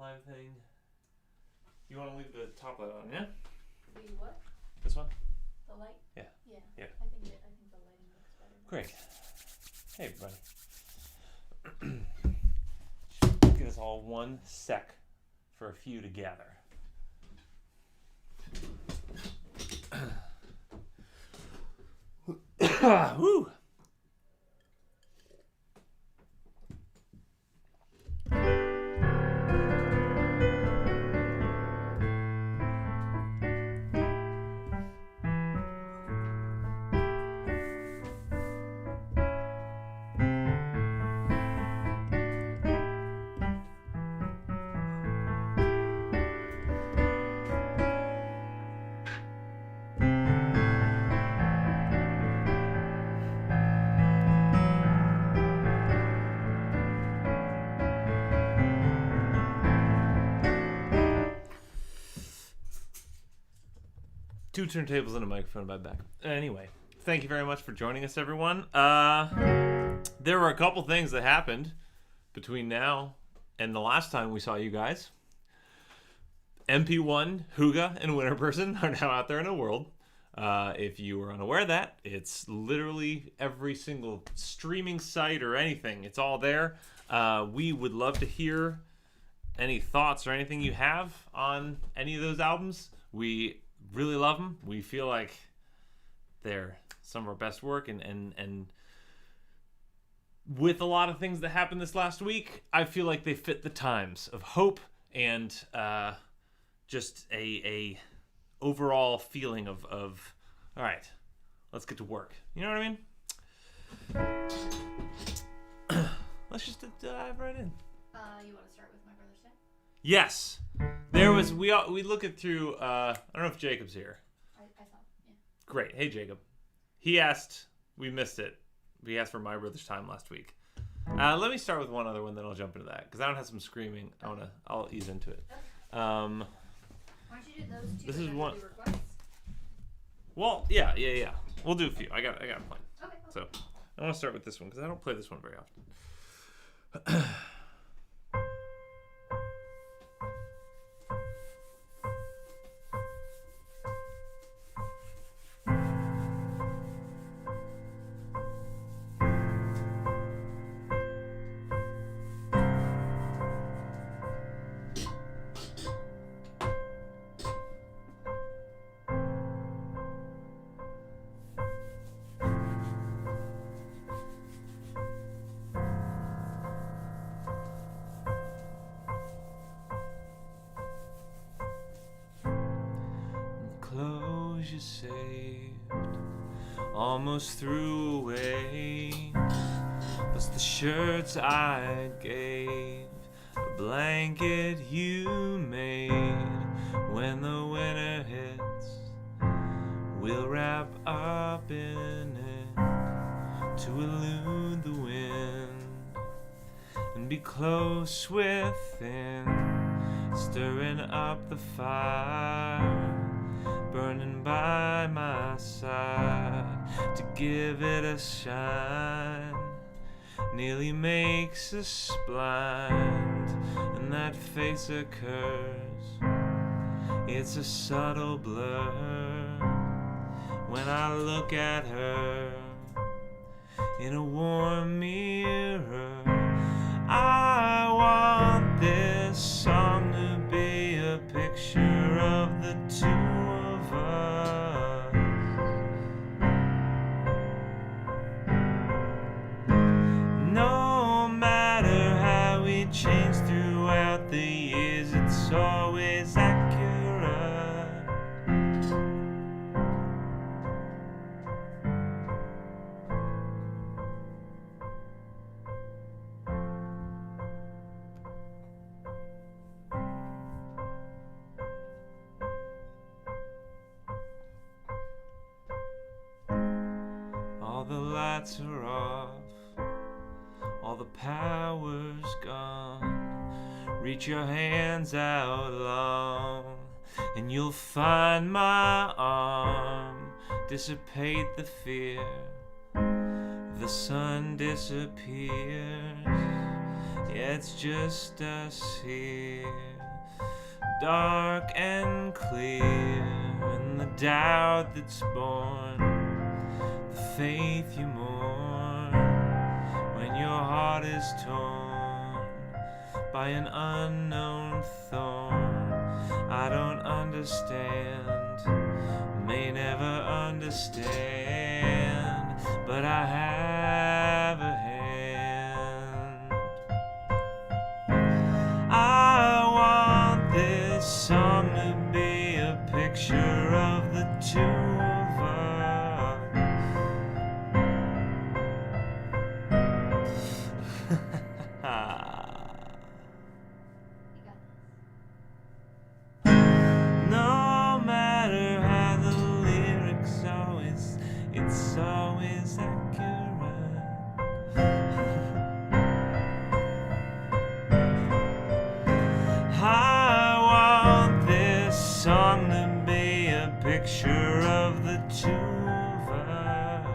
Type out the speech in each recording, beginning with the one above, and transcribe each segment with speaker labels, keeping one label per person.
Speaker 1: live thing. You want to leave the top light on, yeah?
Speaker 2: The what?
Speaker 1: This one?
Speaker 2: The light?
Speaker 1: Yeah.
Speaker 2: Yeah. I think the lighting looks better.
Speaker 1: Great. Hey, everybody. Give us all 1 sec for a few to gather. Woo! Two turntables and a microphone by back. Anyway, thank you very much for joining us, everyone. There were a couple things that happened between now and the last time we saw you guys. MP1, Huga, and Winterperson are now out there in the world. If you were unaware of that, it's literally every single streaming site or anything. It's all there. We would love to hear any thoughts or anything you have on any of those albums. We really love them. We feel like they're some of our best work, and with a lot of things that happened this last week, I feel like they fit the times of hope and just a overall feeling of all right, let's get to work. You know what I mean? Let's just dive right in.
Speaker 2: You want to start with My Brother's Day?
Speaker 1: Yes. There was we look it through. I don't know if Jacob's here.
Speaker 2: I thought, yeah.
Speaker 1: Great. Hey, Jacob. He asked. We missed it. He asked for My Brother's Time last week. Let me start with one other one, then I'll jump into that because I don't have some screaming. I'll ease into it.
Speaker 2: Okay. Why don't you do those two?
Speaker 1: This is one.
Speaker 2: Requests?
Speaker 1: Well, yeah. We'll do a few. I got a plan.
Speaker 2: Okay.
Speaker 1: So I want to start with this one because I don't play this one very often. Clothes you saved, almost threw away, plus the shirts I gave, a blanket you made. When the winter hits, we'll wrap up in it to elude the wind and be close within, stirring up the fire burning by my side to give it a shine. Nearly makes us blind, and that face occurs. It's a subtle blur when I look at her in a warm mirror. I want this song to be a picture of the two of us. No matter how we change throughout the years, it's always accurate. All the lights are off, all the power's gone. Reach your hands out long, and you'll find my arm. Dissipate the fear, the sun disappears. Yeah, it's just us here. dark and clear, and the doubt that's born, the faith you mourn when your heart is torn by an unknown thorn. I don't understand, may never understand, but I have a hand. I want this song to be a picture of the two of us. No matter how the lyrics it's always accurate. I want this song to be a picture of the two of us.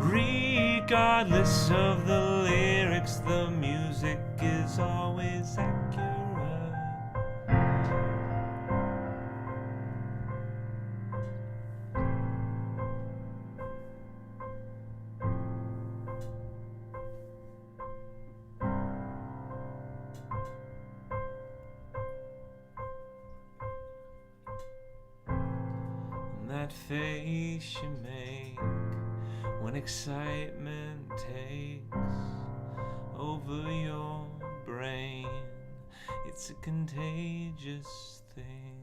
Speaker 1: Regardless of the lyrics, the music is always accurate. And that face you make when excitement takes over your brain, it's a contagious thing.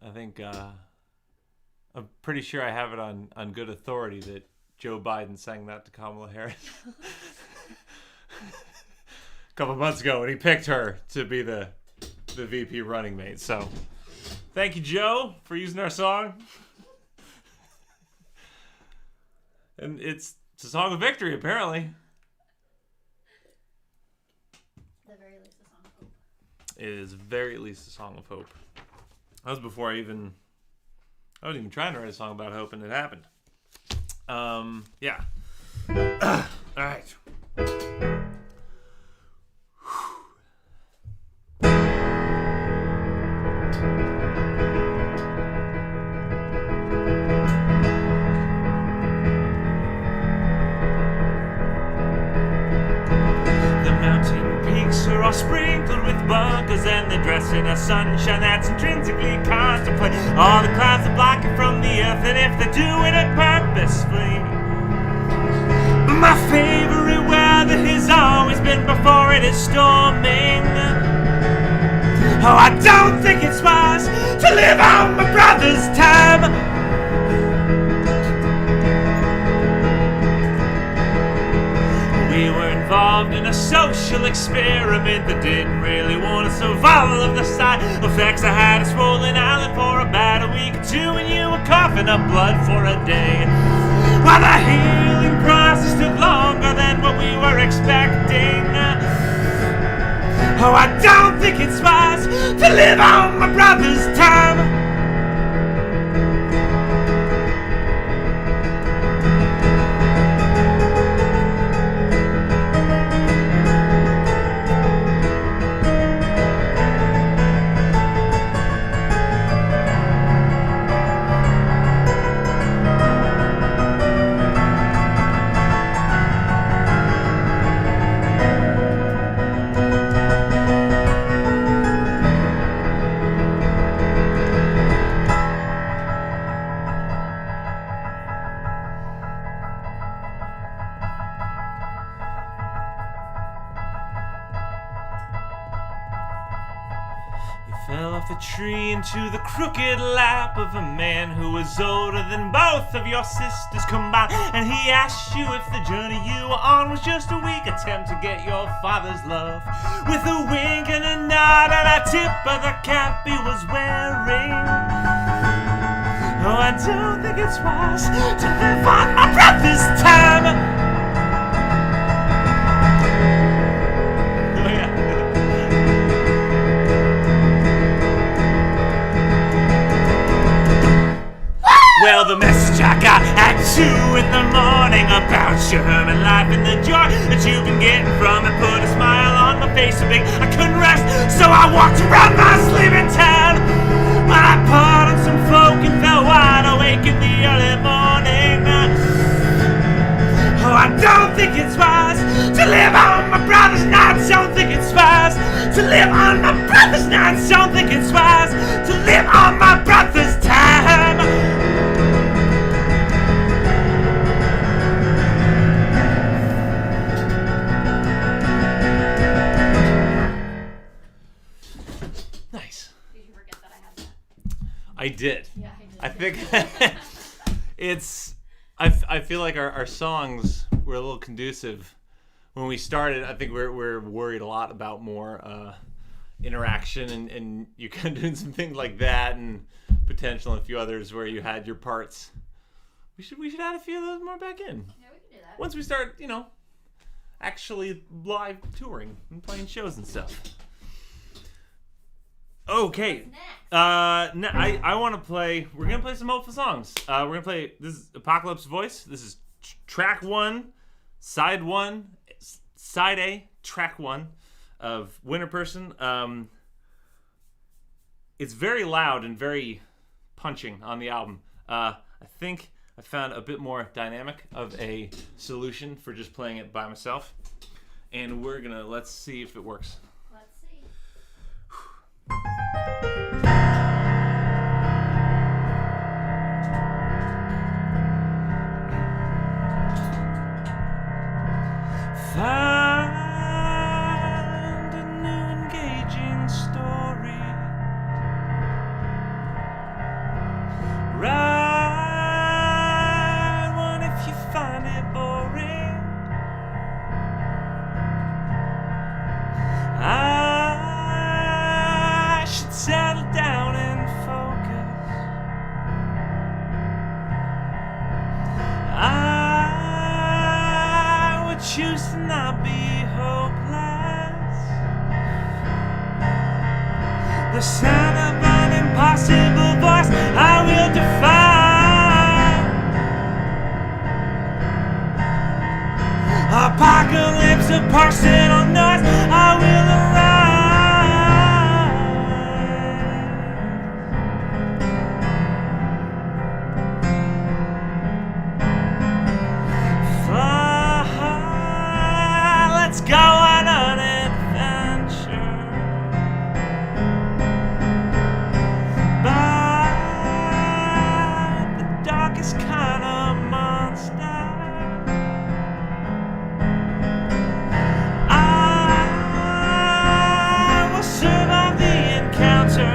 Speaker 1: I think I'm pretty sure I have it on good authority that Joe Biden sang that to Kamala Harris a couple months ago when he picked her to be the VP running mate. So thank you, Joe, for using our song. And it's a song of victory, apparently.
Speaker 2: The very least, a song of hope.
Speaker 1: It is very least a song of hope. That was before I wasn't even trying to write a song about hope, and it happened. Yeah. All right. Are all sprinkled with bunkers, and they're dressed in a sunshine that's intrinsically contemplate. All the clouds are blocking from the earth, and if they're doing it purposefully. My favorite weather has always been before it is storming. Oh, I don't think it's wise to live on my brother's time. We were involved in a social experiment that didn't really want us, so all of the side effects. I had a swollen island for about a week or two, and you were coughing up blood for a day. While the healing process took longer than what we were expecting. Oh, I don't think it's wise to live on my brother's time. Fell off the tree into the crooked lap of a man who was older than both of your sisters combined. And he asked you if the journey you were on was just a weak attempt to get your father's love. With a wink and a nod and a tip of the cap he was wearing. Oh, I don't think it's wise to live on my brother's time. the morning about your human life and the joy that you've been getting from it. Put a smile on my face so big I couldn't rest, so I walked around my sleeping town. When I put on some folk and fell wide awake in the early morning. Oh, I don't think it's wise to live on my brother's nights. Don't think it's wise to live on my brother's nights. Don't think it's wise to live on my brother's time. Nice.
Speaker 2: Did you forget that I had that?
Speaker 1: I did.
Speaker 2: Yeah, I
Speaker 1: I
Speaker 2: did.
Speaker 1: think it's. I feel like our songs were a little conducive when we started. I think we're worried a lot about more interaction and you kind of doing some things like that and potential and a few others where you had your parts. We should add a few of those more back in.
Speaker 2: Yeah, we can do that.
Speaker 1: Once we start, actually live touring and playing shows and stuff. Okay.
Speaker 2: What's next?
Speaker 1: I want to play. We're gonna play some hopeful songs. We're gonna play. This is Apocalypse Voice. This is track 1, side A, track 1 of Winter Person. It's very loud and very punching on the album. I think I found a bit more dynamic of a solution for just playing it by myself, and let's see if it works.
Speaker 2: Let's see.
Speaker 1: Find a new engaging story. Write one if you find it boring. I should settle down and focus. I would choose to not be hopeless. The sound of an impossible voice I will defy. Apocalypse of personal noise I will Fly, let's go on an adventure. By the darkest kind of monster. I will survive the encounter.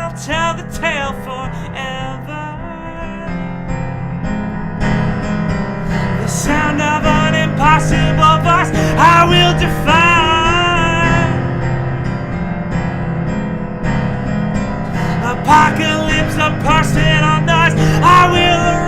Speaker 1: I'll tell the tale forever. The sound of an impossible voice I will defy. Apocalypse of personal noise I will arise.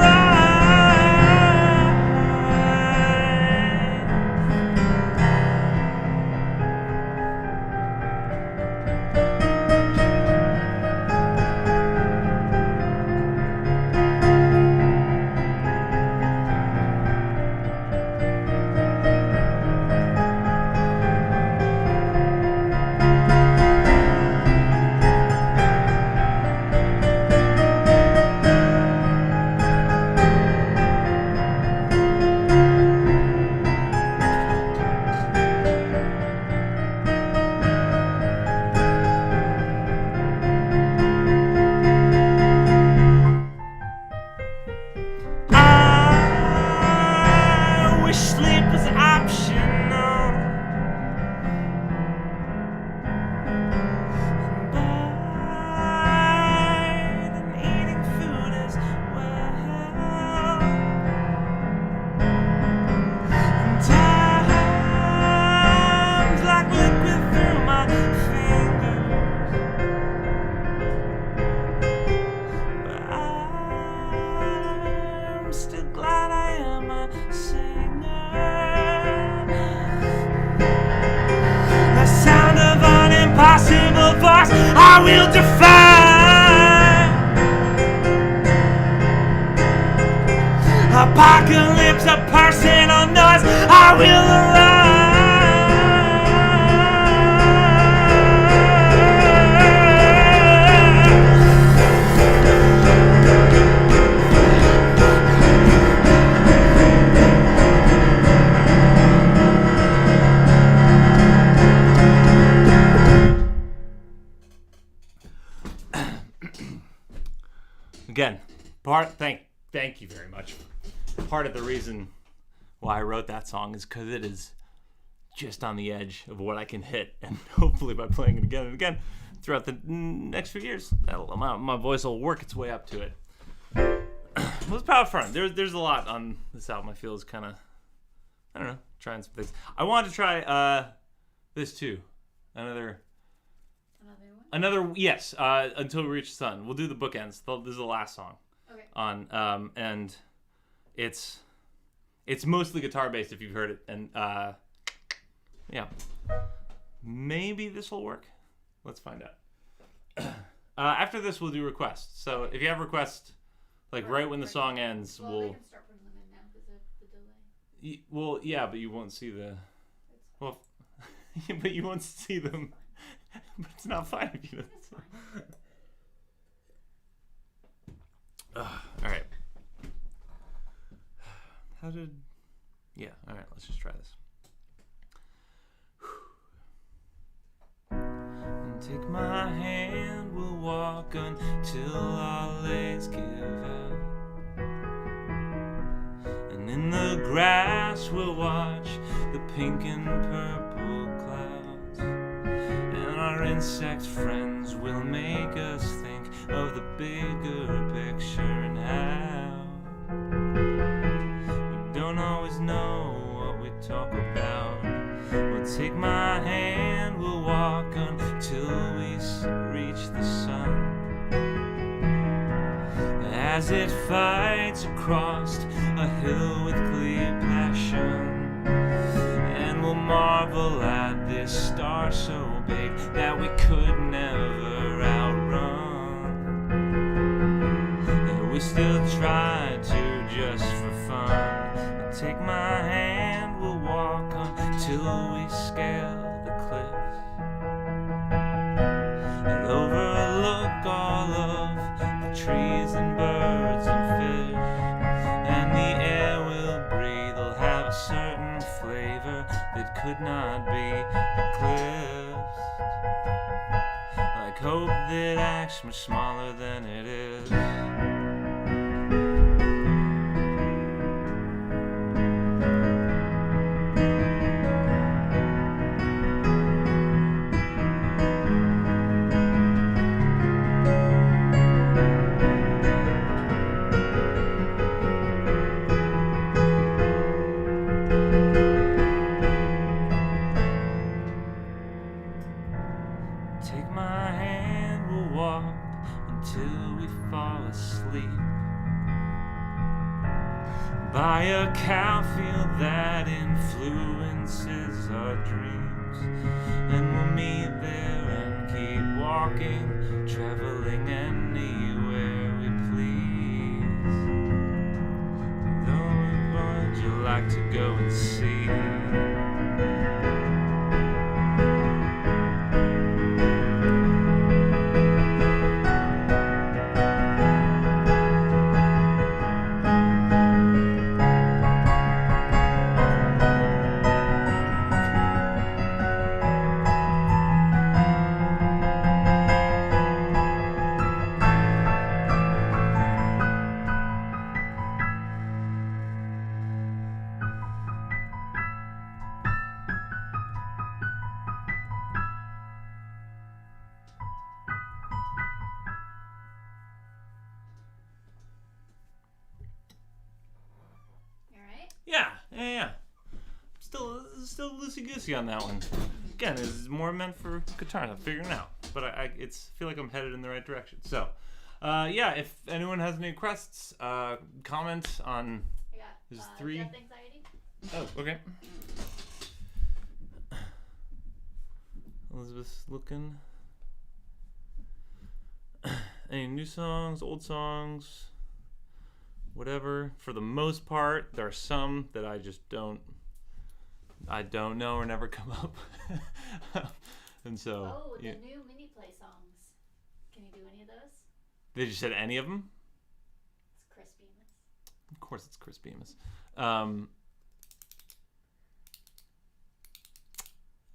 Speaker 1: I will defy apocalypse, a personal noise. I will arise. Again, thank you very much. Part of the reason why I wrote that song is because it is just on the edge of what I can hit, and hopefully by playing it again and again throughout the next few years, my voice will work its way up to it. It was power fun. There's a lot on this album. I feel is kind of, I don't know, trying some things. I wanted to try this too, another yes. Until We Reach the Sun. We'll do the bookends. This is the last song.
Speaker 2: Okay.
Speaker 1: On and it's mostly guitar based if you've heard it, and yeah, maybe this will work. Let's find out. After this, we'll do requests. So if you have requests, like right when the song ends,
Speaker 2: Well, they can start putting them in now because of the delay.
Speaker 1: Well, yeah, but you won't see the. Well, but you won't see them. But it's not fine if you don't.
Speaker 2: That's fine.
Speaker 1: All right. Yeah, all right, let's just try this. Take my hand, we'll walk until our legs give out. And in the grass we'll watch the pink and purple clouds. And our insect friends will make us think of the bigger picture and how we don't always know what we talk about. Well, take my hand, we'll walk until we reach the sun. As it fights across a hill with clear passion, and we'll marvel at this star so big that we could never outrun. And we still try to just for fun. Take my hand, we'll walk until we scale the cliffs and overlook all of the trees and birds and fish. And the air we'll breathe will have a certain flavor that could not be eclipsed. Like hope that acts much smaller than it is. Take my hand, we'll walk until we fall asleep by a cowfield that influences our dreams. And we'll meet there and keep walking, traveling anywhere we please. Though would you like to go and see? Yeah. Still loosey goosey on that one. Again, this is more meant for guitar. I'm figuring it out, but I feel like I'm headed in the right direction. So, yeah. If anyone has any requests, comment on.
Speaker 2: I got
Speaker 1: There's 3.
Speaker 2: death anxiety.
Speaker 1: Oh, okay. Elizabeth's looking. Any new songs, old songs, whatever. For the most part, there are some that I just don't know or never come up. And so.
Speaker 2: Oh, the new mini play songs. Can you do any of those?
Speaker 1: They just said any of them?
Speaker 2: It's Chris Bemis.
Speaker 1: Of course, it's Chris Bemis.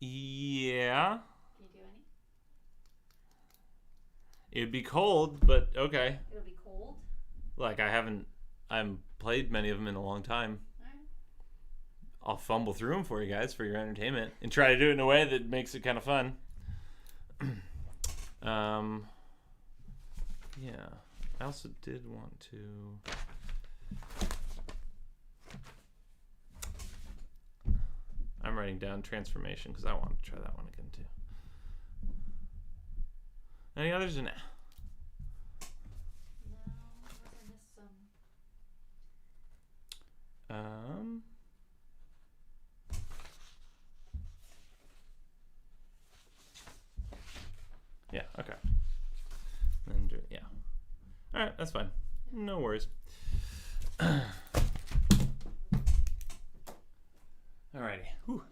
Speaker 1: Yeah.
Speaker 2: Can you do any?
Speaker 1: It'd be cold, but okay.
Speaker 2: It'll be cold.
Speaker 1: Like I haven't played many of them in a long time.
Speaker 2: Alright.
Speaker 1: I'll fumble through them for you guys for your entertainment and try to do it in a way that makes it kind of fun. Yeah. I also did want to. I'm writing down transformation because I want to try that one again too. Any others? Or nah?
Speaker 2: No, unless I missed some.
Speaker 1: Yeah. Okay. And yeah. All right. That's fine. No worries. Alrighty. Whew.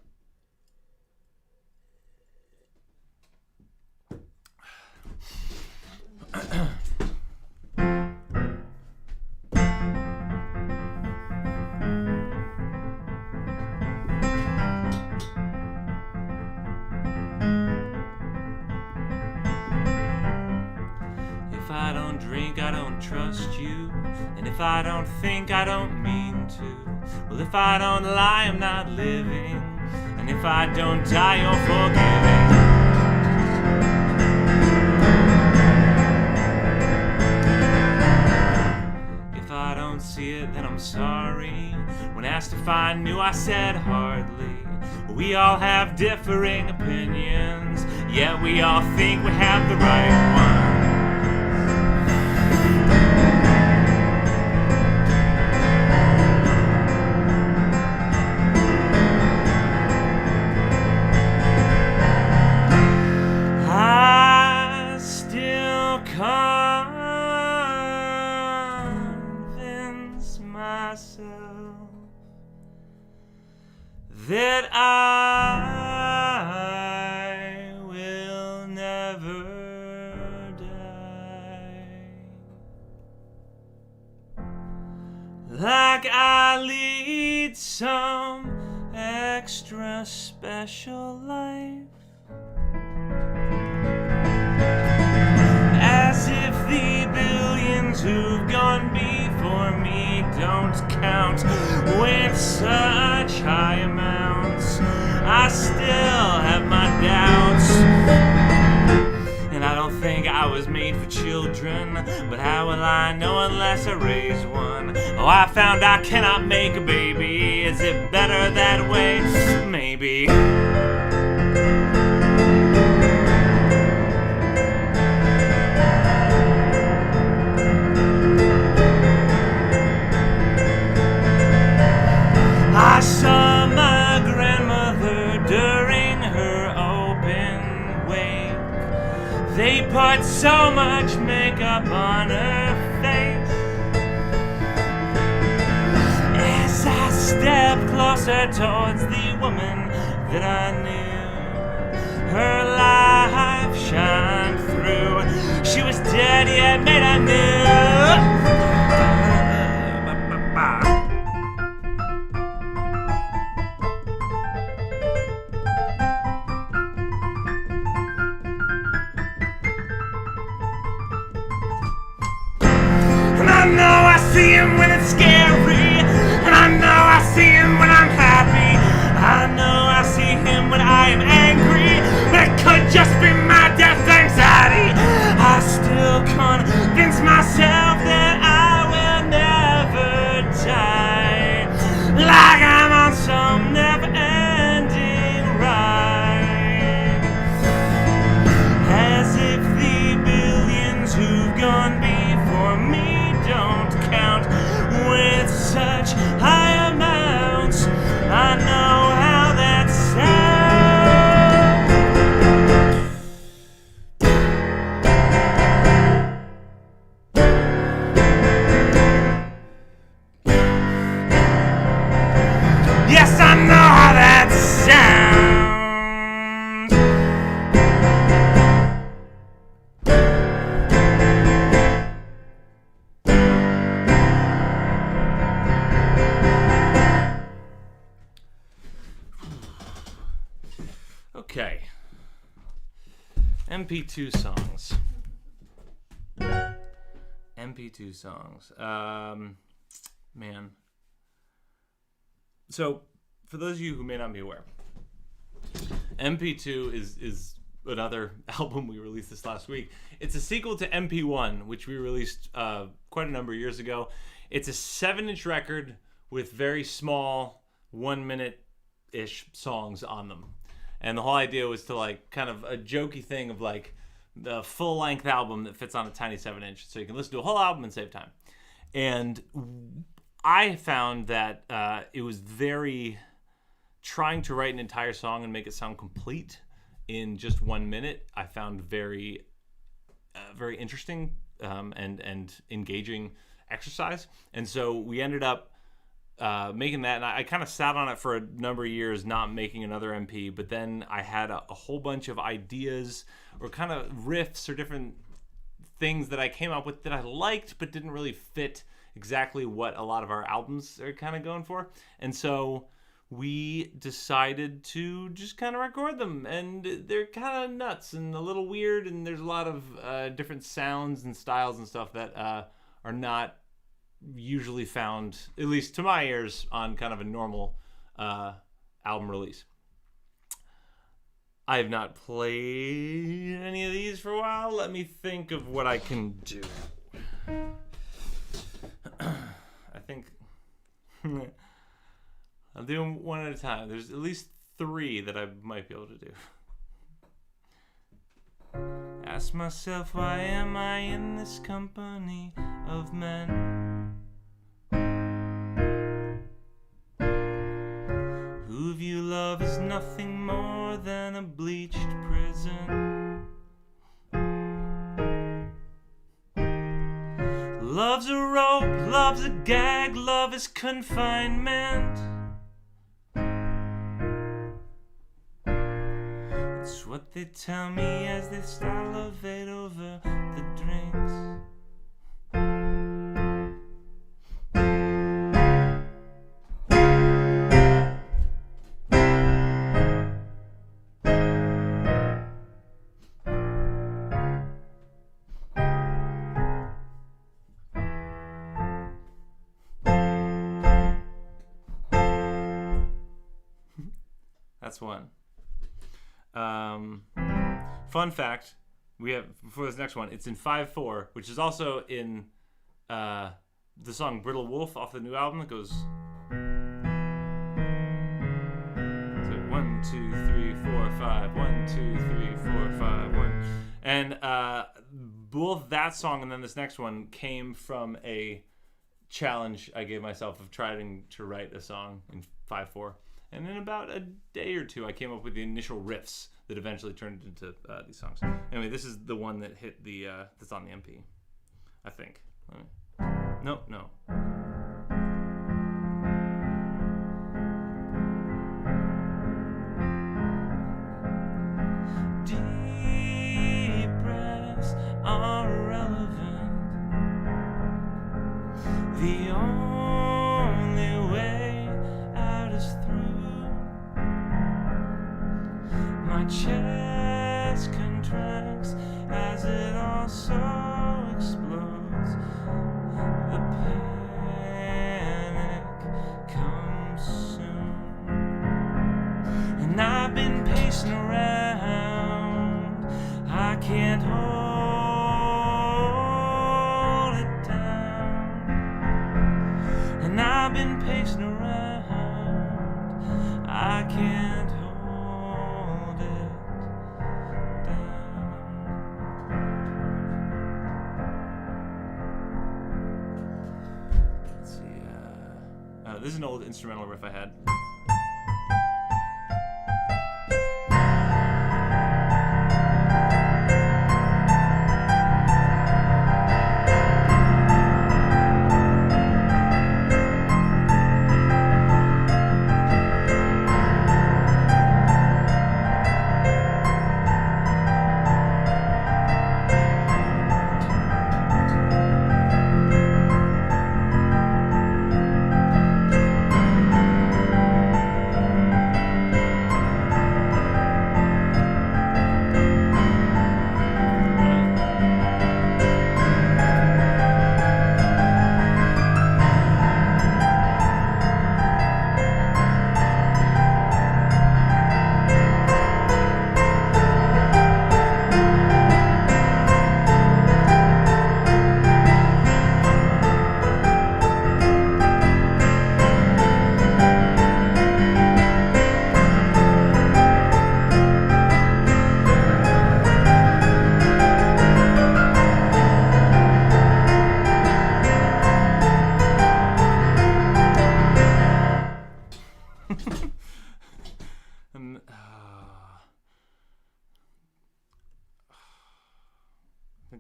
Speaker 1: If I don't drink, I don't trust you. And if I don't think, I don't mean to. Well, if I don't lie, I'm not living. And if I don't die, you're forgiving. If I don't see it, then I'm sorry. When asked if I knew, I said hardly. We all have differing opinions, yet we all think we have the right one. That I will never die. Like I lead some extra special life. As if the billions who've gone before me don't count with such high amounts. I still have my doubts, and I don't think I was made for children. But how will I know unless I raise one? Oh, I found I cannot make a baby. Is it better that way? Maybe. I saw my grandmother during her open wake. They put so much makeup on her face. As I stepped closer towards the woman that I knew, her life shined through. She was dead yet made anew. I know I see him when it's scary, and I know I see him when I'm happy. I know I see him when I am angry, but it could just be my death anxiety. I still convince myself that Okay. MP2 songs. MP2 songs. Man. So, for those of you who may not be aware, MP2 is another album we released this last week. It's a sequel to MP1, which we released quite a number of years ago. It's a 7-inch record with very small 1-minute-ish songs on them. And the whole idea was to like kind of a jokey thing of like the full-length album that fits on a tiny 7-inch. So you can listen to a whole album and save time. And I found that it was very trying to write an entire song and make it sound complete in just 1 minute. I found very interesting and engaging exercise. And so we ended up making that, and I kind of sat on it for a number of years, not making another MP. But then I had a whole bunch of ideas or kind of riffs or different things that I came up with that I liked but didn't really fit exactly what a lot of our albums are kind of going for. And so we decided to just kind of record them, and they're kind of nuts and a little weird, and there's a lot of different sounds and styles and stuff that are not usually found, at least to my ears, on kind of a normal album release. I have not played any of these for a while. Let me think of what I can do. I think I'll do them one at a time. There's at least 3 that I might be able to do. Ask myself, why am I in this company of men who view love as nothing more than a bleached prison? Love's a rope, love's a gag, love is confinement. It's what they tell me as they salivate over the drinks. That's one. Fun fact, we have for this next one, it's in 5/4, which is also in the song Brittle Wolf off the new album. It goes so 1, 2, 3, 4, 5, 1, 2, 3, 4, 5, 1. And both that song and then this next one came from a challenge I gave myself of trying to write a song in 5/4. And in about a day or two, I came up with the initial riffs that eventually turned into these songs. Anyway, this is the one that hit the that's on the MP, I think. No. Deep breaths are irrelevant. The only way out is through. My chest contracts as it also explodes. The panic comes soon, and I've been pacing around. I can't hold it down, and I've been pacing around. I can't hold it down. Let's see. This is an old instrumental riff I had.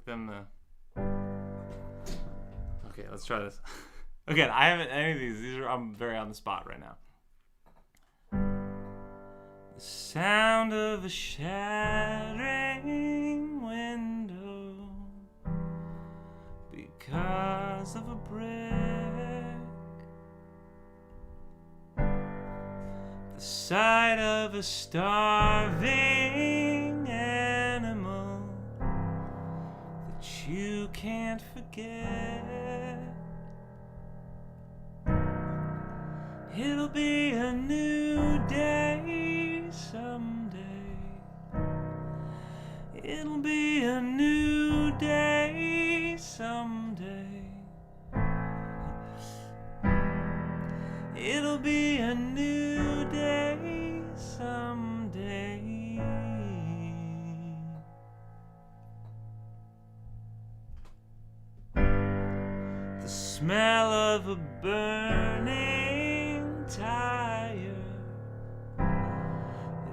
Speaker 1: them the... Okay, let's try this. Again, I haven't any of these. I'm very on the spot right now. The sound of a shattering window because of a brick. The sight of a starving animal that you can't forget. It'll be a new day someday. It'll be a new day someday. It'll be a new day someday. The smell of a burning tire.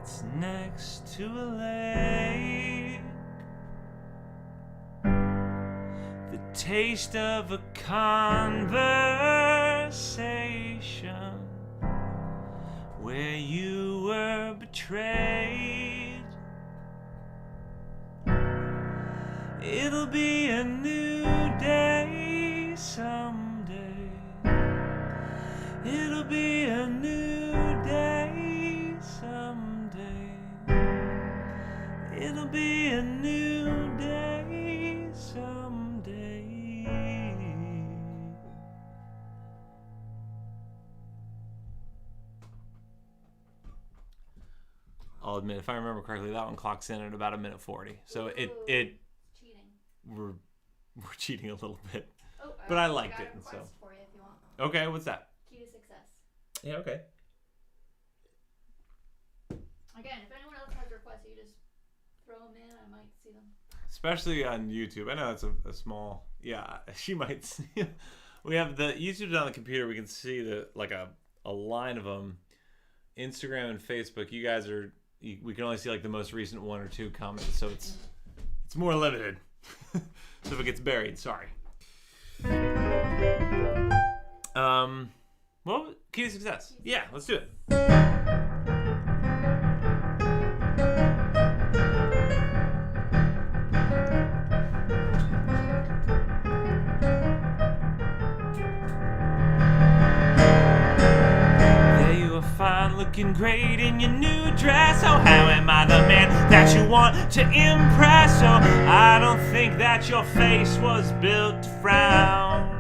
Speaker 1: It's next to a lake. The taste of a conversation where you were betrayed. It'll be a new day someday. It'll be a new day someday. It'll be a new day someday. I'll admit, if I remember correctly, that one clocks in at about 1:40. So it
Speaker 2: Cheating.
Speaker 1: we're cheating a little bit,
Speaker 2: Oh,
Speaker 1: but I liked
Speaker 2: got
Speaker 1: it.
Speaker 2: a
Speaker 1: So
Speaker 2: request for you if you want.
Speaker 1: okay, what's that?
Speaker 2: Key to success.
Speaker 1: Yeah, okay.
Speaker 2: Again, if anyone else has requests, you just throw them in. I might see them.
Speaker 1: Especially on YouTube. I know it's a small. Yeah, she might see. We have the YouTube's on the computer. We can see the a line of them. Instagram and Facebook. You guys are. We can only see like the most recent one or two comments, so it's more limited. So if it gets buried, sorry. Well, key to success. Yeah, let's do it. There you are, fine, looking great in your new dress. Oh, how am I the man that you want to impress? Oh, I don't think that your face was built to frown.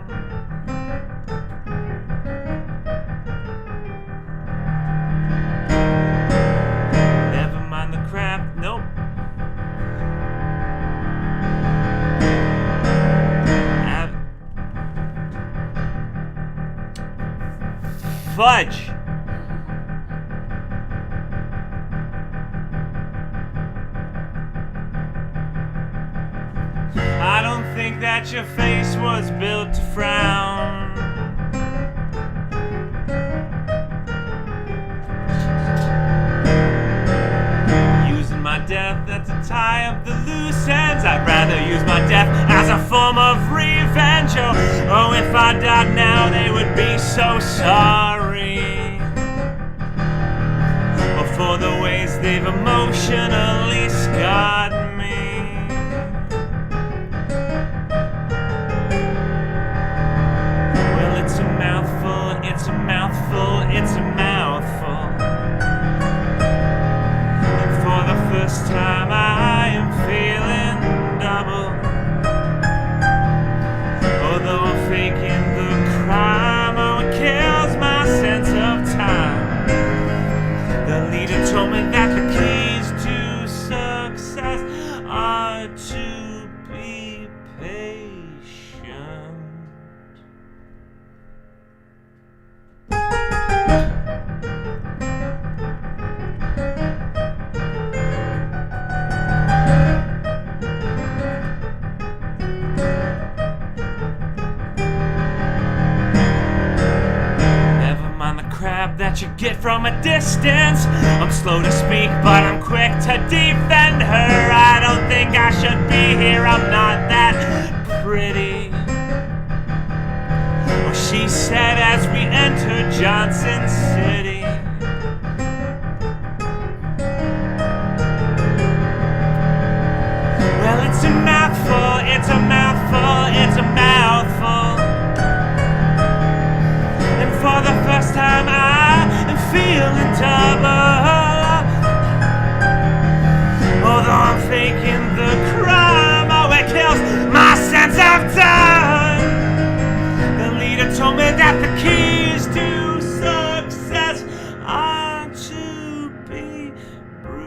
Speaker 1: Never mind the crap, nope. Fudge. I don't think that your face was built to frown. Using my death to tie up the loose ends. I'd rather use my death as a form of revenge. Oh, if I died now, they would be so sorry. Oh, for the ways they've emotionally scarred me. Well, it's a mouthful, it's a mouthful, it's a mouthful. And for the first time I am feeling double. Although I'm faking the crime, oh, it kills my sense of time. The leader told me that the keys to crap that you get from a distance. I'm slow to speak, but I'm quick to defend her. I don't think I should be here, I'm not that pretty. Well, she said as we entered Johnson City. Well, it's a mouthful, it's a mouthful, it's a mouthful. And for the first time I am feeling double. Although I'm faking the crime, oh, it kills my sense of time. The leader told me that the keys to success are to be brutal.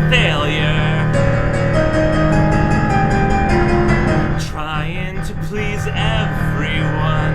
Speaker 1: Failure, trying to please everyone.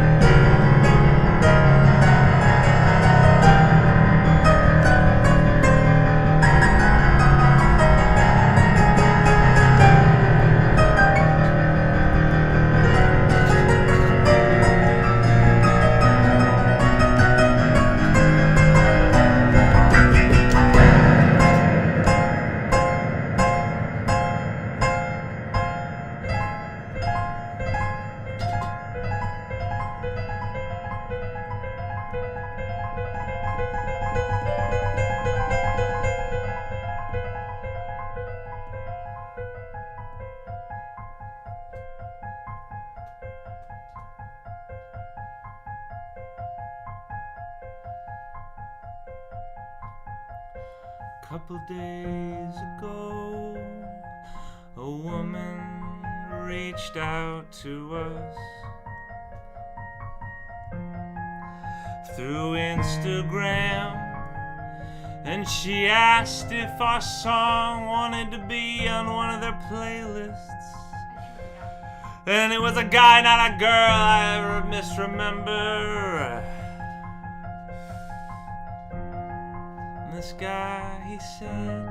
Speaker 1: Couple days ago, a woman reached out to us through Instagram, and she asked if our song wanted to be on one of their playlists. And it was a guy, not a girl, I misremember. This guy, he said,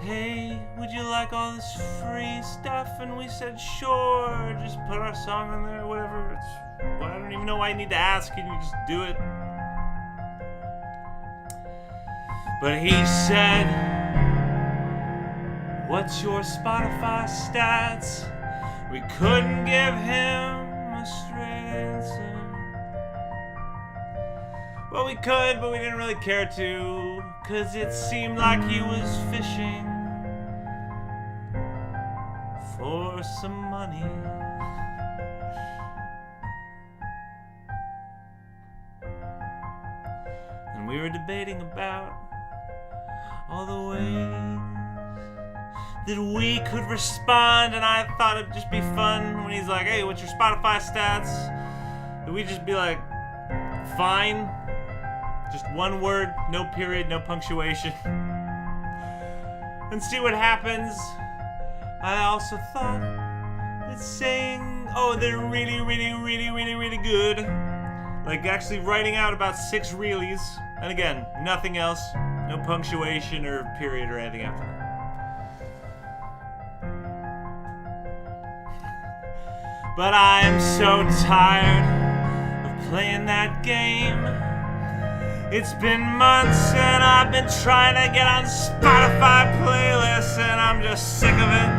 Speaker 1: hey, would you like all this free stuff? And we said, sure, just put our song on there, whatever. Well, I don't even know why you need to ask, can you just do it? But he said, what's your Spotify stats? We couldn't give him a straight answer. Well, we could, but we didn't really care to, 'cause it seemed like he was fishing for some money. And we were debating about all the ways that we could respond, and I thought it'd just be fun when he's like, hey, what's your Spotify stats? And we'd just be like, fine. Just one word, no period, no punctuation. And see what happens. I also thought that saying, oh, they're really, really, really, really, really good. Like actually writing out about 6 reallys. And again, nothing else. No punctuation or period or anything after that. But I'm so tired of playing that game. It's been months and I've been trying to get on Spotify playlists and I'm just sick of it.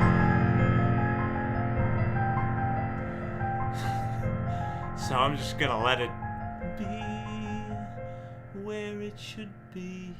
Speaker 1: So I'm just gonna let it be where it should be.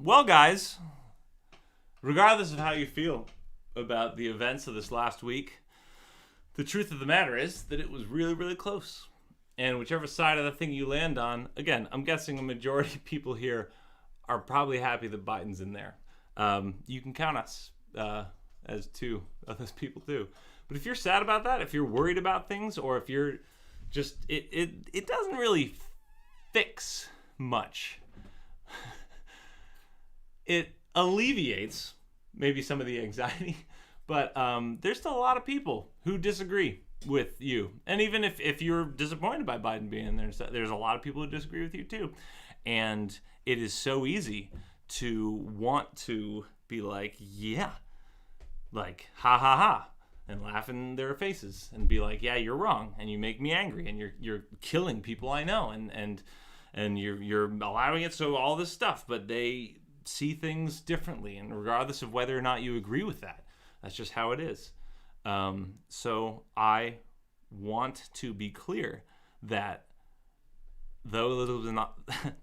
Speaker 1: Well, guys, regardless of how you feel about the events of this last week, the truth of the matter is that it was really, really close. And whichever side of the thing you land on, again, I'm guessing a majority of people here are probably happy that Biden's in there. You can count us as two of those people too. But if you're sad about that, if you're worried about things, or if you're just, it doesn't really fix much. It alleviates maybe some of the anxiety, but there's still a lot of people who disagree with you. And even if you're disappointed by Biden being in there, there's a lot of people who disagree with you too. And it is so easy to want to be like, yeah, like, ha ha ha, and laugh in their faces and be like, yeah, you're wrong, and you make me angry, and you're killing people I know, and you're allowing it, so all this stuff. But they see things differently, and regardless of whether or not you agree with that, that's just how it is. So I want to be clear that though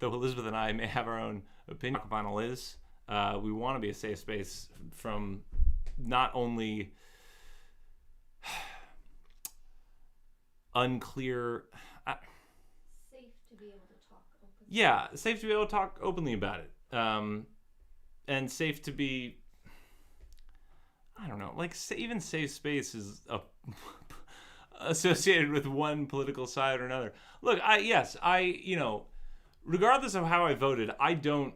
Speaker 1: Elizabeth and I may have our own opinion, Vinyl is, we want to be a safe space from not only unclear,
Speaker 2: Safe to be able to talk openly.
Speaker 1: yeah, safe to be able to talk openly about it, and safe to be, I don't know, like even safe space is associated with one political side or another. Look, regardless of how I voted, I don't